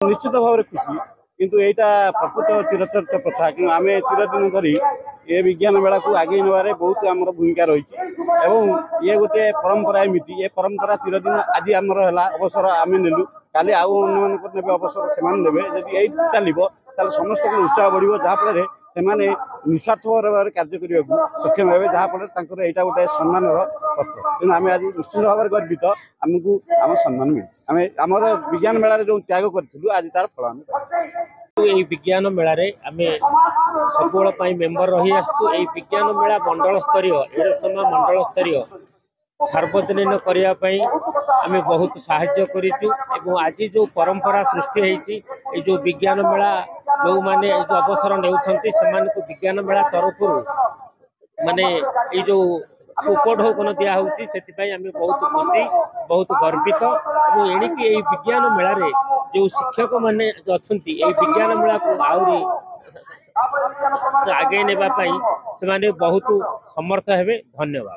निश्चित भाव में खुशी किंतु यहाँ प्रकृत चिरचरित प्रथा कि आम चिरदिन धरी ये विज्ञान मेला को आगे नबार बहुत आम भूमिका रही ये गोटे परंपरा एमती ये परंपरा चिरदिन आज आमर है अवसर आम नेलु काली आउ ने अवसर से जब यही चलो समस्त उत्साह बढ़ जहाँफल से निस्वार्थ भाव कार्य करने को सक्षम हे जहाँफल यहाँ गोटे सम्मान पत्र तेणु आम आज निश्चित भाव में गर्वित आमको आम सम्मान मिले आम विज्ञान मेला जो त्याग करूँ आज तार फल आम विज्ञान मेला आम सब मेम्बर रही आसु विज्ञान मेला मंडल स्तरीय एरसमा मंडल स्तरीय सार्वजनीन करने आम बहुत साहाय्य करूँ आज जो परंपरा सृष्टि होती जो विज्ञान मेला जो माने जो अवसर ने विज्ञान मेला तरफ माने ये जो उपढौकन दिखाई से आम बहुत खुशी बहुत गर्वित और एणिकी विज्ञान मेला जो शिक्षक मैंने अच्छा विज्ञान मेला को आहरी आगे नेबाई से बहुत समर्थ हेबे। धन्यवाद।